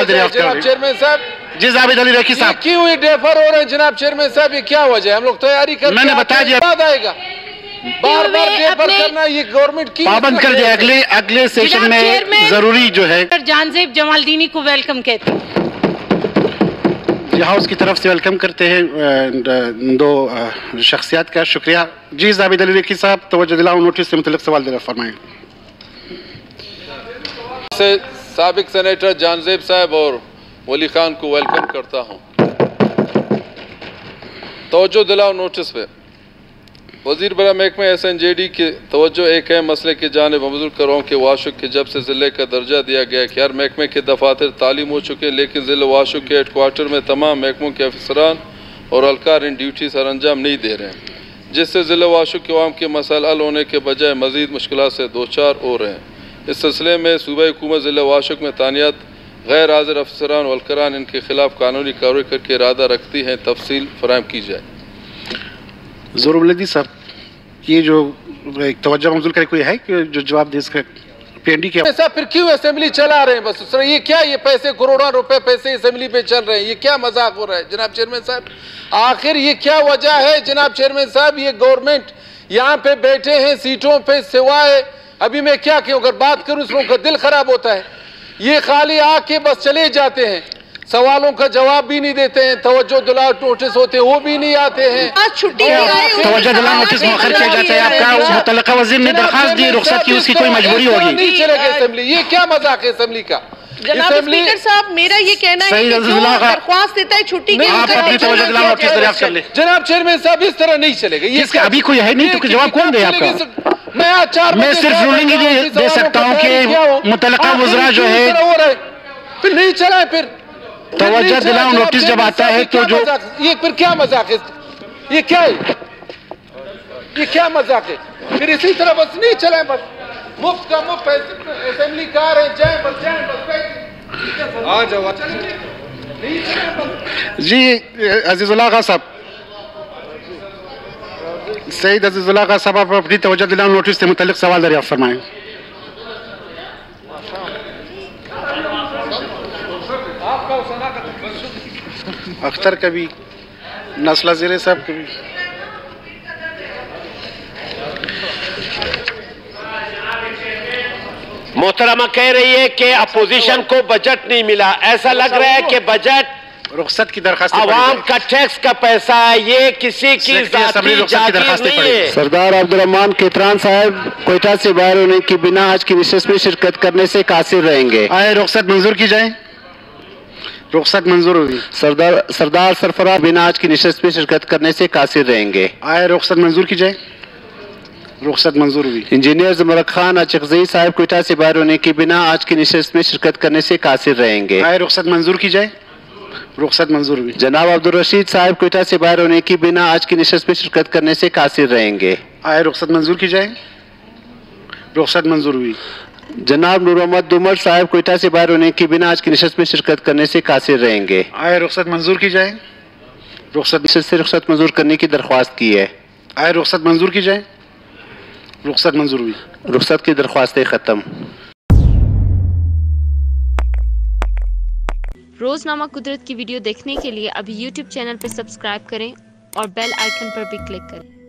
जनाब चेयरमैन साहब। जी जावेद अली रैकी साहब, क्यों ये डेफर हो रहे हैं जनाब चेयरमैन साहब, ये क्या वजह है? हम लोग तैयारी कर, मैंने बता दिया, बाद आएगा। बार बार डेफर करना ये गवर्नमेंट की पाबंद कर दिया। अगले सेशन में जरूरी जो है जानजेब जमालदीनी को वेलकम कहते हैं, हाउस की तरफ से वेलकम करते हैं दो शख्सियात का। शुक्रिया। जी जावेद अली रैकी साहब, तवज्जो दिलाओ, नोटिस से मुतल्लिक सवाल जरा फरमाएं। साबिक सेनेटर जानजेब साहब और वली खान को वेलकम करता हूँ। तवज्जो दिलाओ नोटिस पे। वज़ीर बरा महकमा SNJD के तवज्जो एक अहम मसले की जानिब मबज़ूल कर रहा हूँ कि वाशुक के जब से ज़िले का दर्जा दिया गया कि हर महकमे के दफातर तालीम हो चुके, लेकिन ज़िले वाशुक के हेडक्वार्टर में तमाम महकमों के अफसरान और अलकार इन ड्यूटी सर अंजाम नहीं दे रहे हैं, जिससे ज़िले वाशुक के अवाम के मसाइल हल होने के बजाय मज़ीद मुश्किलात से दो चार हो रहे हैं। इस सिलसिले में सूबाई हुकूमत ज़िले वाशुक में तानियात गैर हाजिर अफसरान वलकरान इनके खिलाफ कानूनी कार्रवाई करके इरादा रखती हैं, तफसील फराहम की जाए। ज़रूर साहब, ये जो एक तवज्जो मंजूर करे कोई है कि जो जवाब दे इसका PND के साहब? फिर क्यों असेंबली चला रहे हैं? बस ये क्या, ये पैसे करोड़ों रुपए पैसे असेंबली पे चल रहे हैं, ये क्या मजाक हो रहा है जनाब चेयरमैन साहब? आखिर ये क्या वजह है जनाब चेयरमैन साहब? ये गवर्नमेंट यहाँ पे बैठे हैं सीटों पे, सिवाय अभी मैं क्या कहूँ, अगर बात करूँ इस लोगों का दिल खराब होता है। ये खाली आके बस चले जाते हैं, सवालों का जवाब भी नहीं देते हैं, तवज्जो दिलाओ नोटिस होते हैं वो भी नहीं आते हैं। तवज्जो दिलाओ नोटिस मुअख्खर किया जाता है। आपका मुतल्लिका वज़ीर ने दरख्वास्त दी रुखसत की, उसकी कोई मजबूरी होगी? नहीं चलेगा असेंबली, ये क्या मजाक है असेंबली का? जनाब स्पीकर साहब, मेरा ये कहना है कि जो दरख्वास्त देता है छुट्टी के, आप अपनी तवज्जो दिलाओ नोटिस दरियाफ्त कर ले। जनाब चेयरमैन साहब, इस तरह नहीं चलेगा। ये अभी कोई है नहीं तो जवाब कौन दे आपका? मैं सिर्फ रूलिंग ही दे सकता हूँ कि मुतल्लिका वज़रा जो है फिर नहीं चला है। फिर तवज्जो दिलाओ नोटिस जब आता है तो जो ये फिर क्या मजाक है? ये क्या है? ये क्या मजाक है? फिर इसी तरह बस नहीं चला है, बस मुफ्त का मुफ्त असेंबली का रहे जाए बस आ जाओ जी। अजीजुल्लाह खां साहब, सईद अजीजुल्लाह खां साहब, आप अपनी तवज्जो दिलाओ नोटिस से मुतल्लिक सवाल दरियाफ्त फरमाएं। अख्तर कभी, नस्ला ज़ेरे साहब कभी। मोहतरमा कह रही है कि अपोजिशन को बजट नहीं मिला, ऐसा लग रहा है कि बजट रुखसत की दरखास्त आवाम का टैक्स का पैसा है, ये किसी की जाती जागीर नहीं है। सरदार अब्दुर्रहमान केतरान साहब कोयटा से बाहर होने की बिना आज की नशिस्त में शिरकत करने से कासिर रहेंगे। आए रुखसत मंजूर की जाए। रुखसत मंजूर हुई। सरदार सरफराज बिना आज की नशिस्त में शिरकत करने से कासिर रहेंगे। आए रुखसत मंजूर की जाए। रुखसत मंजूर हुई। इंजीनियर ज़मरक खान अचकज़ई साहब कोयटा से बाहर होने की बिना आज की नशिस्त में शिरकत करने से कासिर रहेंगे। आए रुखसत मंजूर की जाए। रुखसत मंजूर हुई। जनाब अब्दुल रशीद साहब कोयटा से बाहर होने की बिना आज की नशिस्त में शिरकत करने से कासिर रहेंगे। आए रुखसत मंजूर की जाए। रुखसत मंजूर हुई। जनाब नूर मोहम्मद दुमर साहब कोयटा से बाहर होने की बिना आज की नशिस्त में शिरकत करने से कासिर रहेंगे। आए रुखसत मंजूर की जाए। रुखसत से रुखसत मंजूर करने की दरख्वास्त की है। आए रुखसत मंजूर की जाए। रुखसत मंजूर हुई। रुखसत की दरख्वास्तें खत्म। रोजनामा कुदरत की वीडियो देखने के लिए अभी YouTube चैनल पर सब्सक्राइब करें और बेल आइकन पर भी क्लिक करें।